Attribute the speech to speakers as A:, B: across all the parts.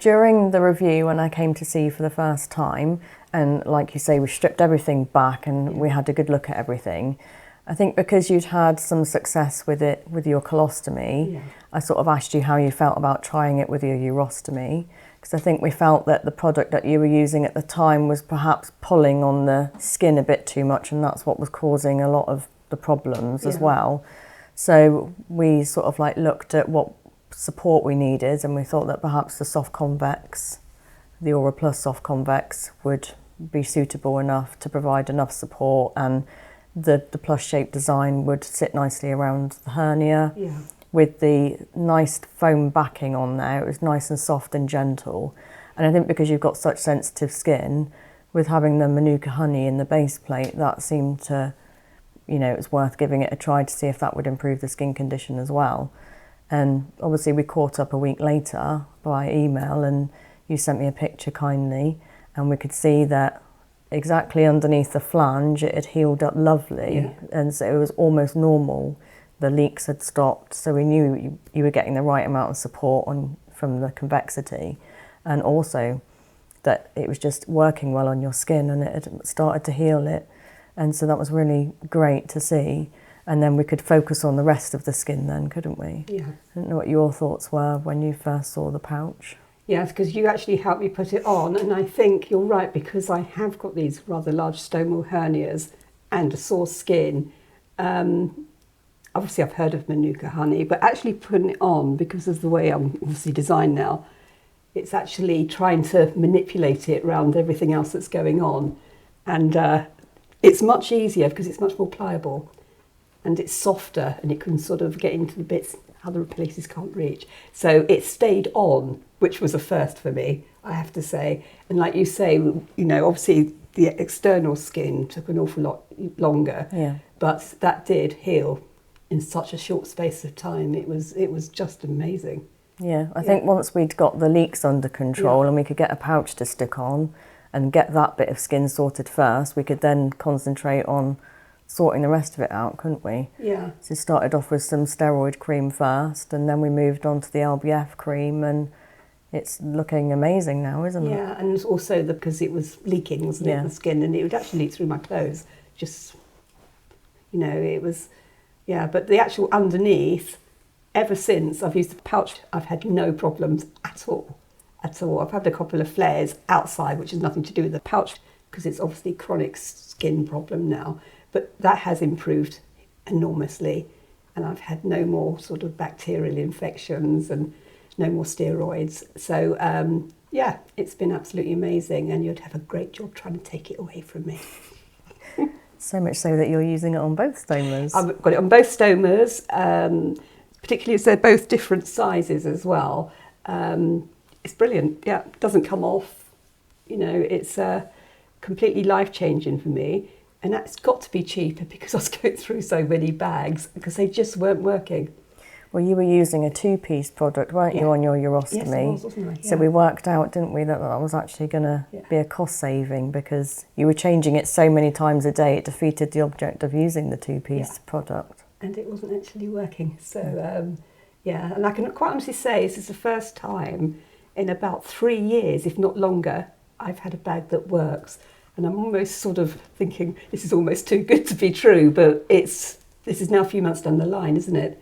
A: during the review, when I came to see you for the first time, and like you say, we stripped everything back and we had a good look at everything. I think because you'd had some success with it, with your colostomy, I sort of asked you how you felt about trying it with your urostomy, because I think we felt that the product that you were using at the time was perhaps pulling on the skin a bit too much, and that's what was causing a lot of the problems as well. So we sort of like looked at what support we needed, and we thought that perhaps the soft convex, the Aura Plus Soft Convex, would be suitable enough to provide enough support, and the plus shaped design would sit nicely around the hernia with the nice foam backing on there. It was nice and soft and gentle, and I think because you've got such sensitive skin, with having the Manuka honey in the base plate, that seemed to, you know, it was worth giving it a try to see if that would improve the skin condition as well. And obviously we caught up a week later by email, and you sent me a picture kindly, and we could see that exactly underneath the flange it had healed up lovely, and so it was almost normal. The leaks had stopped, so we knew you were getting the right amount of support from the convexity, and also that it was just working well on your skin and it had started to heal it, and so that was really great to see. And then we could focus on the rest of the skin then, couldn't we? I don't know what your thoughts were when you first saw the pouch.
B: Yes, because you actually helped me put it on, and I think you're right, because I have got these rather large stomal hernias and a sore skin. Obviously I've heard of Manuka honey, but actually putting it on, because of the way I'm obviously designed now, it's actually trying to manipulate it around everything else that's going on. And it's much easier because it's much more pliable, and it's softer, and it can sort of get into the bits other places can't reach. So it stayed on, which was a first for me, I have to say. And like you say, you know, obviously the external skin took an awful lot longer, but that did heal in such a short space of time. It was just amazing.
A: I think once we'd got the leaks under control and we could get a pouch to stick on and get that bit of skin sorted first, we could then concentrate on sorting the rest of it out, couldn't we? So we started off with some steroid cream first, and then we moved on to the LBF cream, and it's looking amazing now, isn't it?
B: Yeah, and also because it was leaking, wasn't it, the skin, and it would actually leak through my clothes. Just, you know, it was, but the actual underneath, ever since I've used the pouch, I've had no problems at all. I've had a couple of flares outside, which has nothing to do with the pouch, because it's obviously a chronic skin problem now. But that has improved enormously, and I've had no more sort of bacterial infections and no more steroids. So, it's been absolutely amazing, and you'd have a great job trying to take it away from me.
A: So much so that you're using it on both stomas.
B: I've got it on both stomas, particularly as they're both different sizes as well. It's brilliant. It doesn't come off. You know, it's completely life-changing for me. And that's got to be cheaper, because I was going through so many bags because they just weren't working.
A: Well, you were using a two-piece product, weren't you, on your urostomy?
B: Yes, I was, wasn't I?
A: So we worked out, didn't we, that was actually going to be a cost saving, because you were changing it so many times a day, it defeated the object of using the two-piece product.
B: And it wasn't actually working. So, and I can quite honestly say this is the first time in about 3 years, if not longer, I've had a bag that works. And I'm almost sort of thinking this is almost too good to be true, but this is now a few months down the line, isn't it?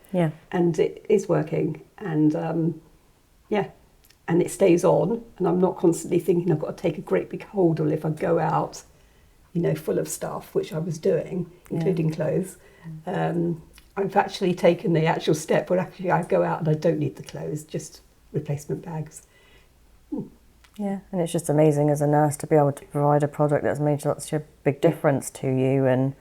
B: And it is working, and and it stays on, and I'm not constantly thinking I've got to take a great big holdall if I go out, you know, full of stuff, which I was doing, including clothes. I've actually taken the actual step where actually I go out and I don't need the clothes, just replacement bags.
A: Yeah, and it's just amazing as a nurse to be able to provide a product that's made such a big difference to you, and,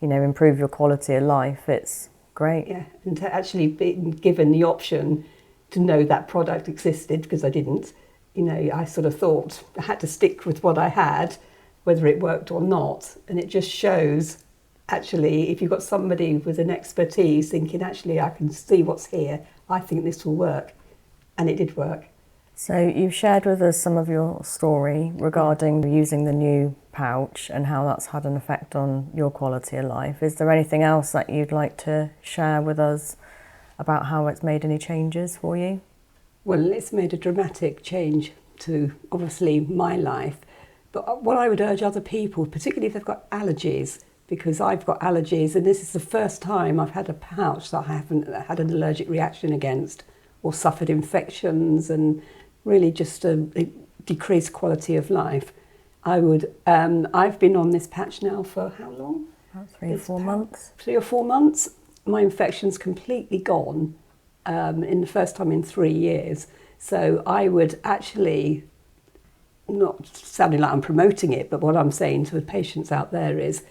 A: you know, improve your quality of life. It's great.
B: Yeah, and to actually be given the option to know that product existed, because I didn't. You know, I sort of thought I had to stick with what I had, whether it worked or not. And it just shows, actually, if you've got somebody with an expertise thinking, actually, I can see what's here, I think this will work. And it did work.
A: So you've shared with us some of your story regarding using the new pouch and how that's had an effect on your quality of life. Is there anything else that you'd like to share with us about how it's made any changes for you?
B: Well, it's made a dramatic change to obviously my life. But what I would urge other people, particularly if they've got allergies, because I've got allergies and this is the first time I've had a pouch that I haven't had an allergic reaction against or suffered infections and really just a decreased quality of life. I've been on this patch now for how long?
A: About 3 or 4 months.
B: 3 or 4 months. My infection's completely gone in the first time in 3 years. So I would actually, not sounding like I'm promoting it, but what I'm saying to the patients out there is,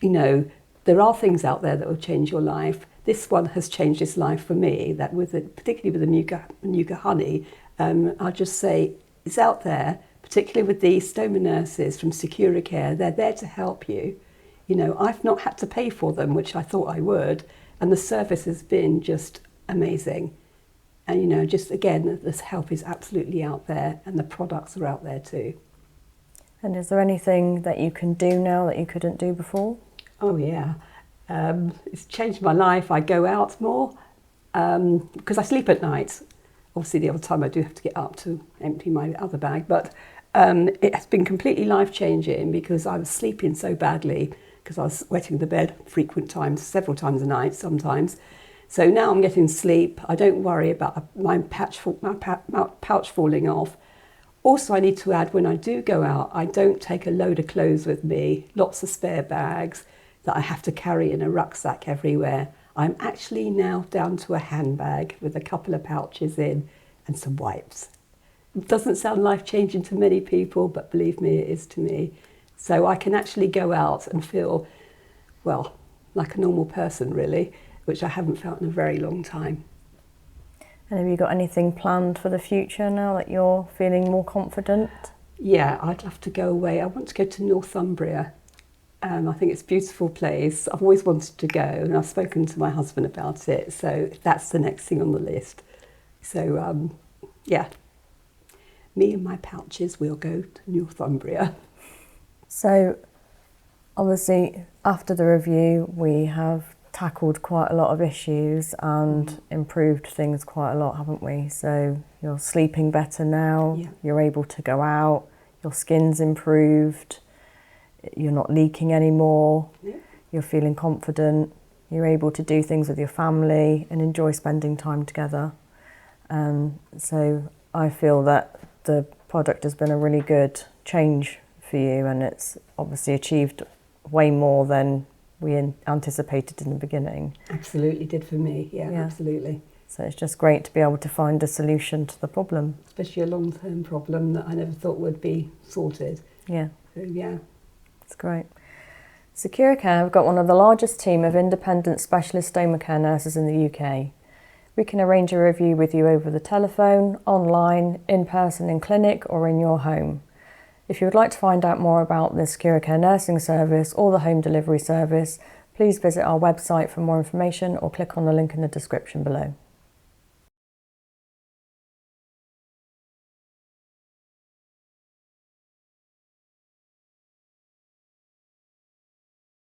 B: you know, there are things out there that will change your life. This one has changed its life for me, that with it, particularly with the Manuka honey, I'll just say it's out there, particularly with the Stoma nurses from Secura Care. They're there to help you. You know, I've not had to pay for them, which I thought I would, and the service has been just amazing. And, you know, just again, this help is absolutely out there and the products are out there too.
A: And is there anything that you can do now that you couldn't do before?
B: Oh yeah, it's changed my life. I go out more because I sleep at night. Obviously the other time I do have to get up to empty my other bag, but it has been completely life-changing because I was sleeping so badly because I was wetting the bed frequent times, several times a night sometimes. So now I'm getting sleep. I don't worry about my pouch falling off. Also, I need to add, when I do go out, I don't take a load of clothes with me, lots of spare bags that I have to carry in a rucksack everywhere. I'm actually now down to a handbag with a couple of pouches in and some wipes. It doesn't sound life-changing to many people, but believe me, it is to me. So I can actually go out and feel, well, like a normal person, really, which I haven't felt in a very long time.
A: And have you got anything planned for the future now that you're feeling more confident?
B: Yeah, I'd love to go away. I want to go to Northumbria. I think it's a beautiful place. I've always wanted to go and I've spoken to my husband about it. So that's the next thing on the list. So yeah, me and my pouches will go to Northumbria.
A: So obviously after the review we have tackled quite a lot of issues and improved things quite a lot, haven't we? So you're sleeping better now, you're able to go out, your skin's improved, you're not leaking anymore, you're feeling confident, you're able to do things with your family and enjoy spending time together. So I feel that the product has been a really good change for you and it's obviously achieved way more than we anticipated in the beginning.
B: Absolutely did for me, yeah, absolutely.
A: So it's just great to be able to find a solution to the problem.
B: Especially a long-term problem that I never thought would be sorted.
A: Yeah.
B: So yeah.
A: It's great. Secura Care have got one of the largest team of independent specialist stoma care nurses in the UK. We can arrange a review with you over the telephone, online, in person in clinic or in your home. If you would like to find out more about the Secura Care nursing service or the home delivery service, please visit our website for more information or click on the link in the description below.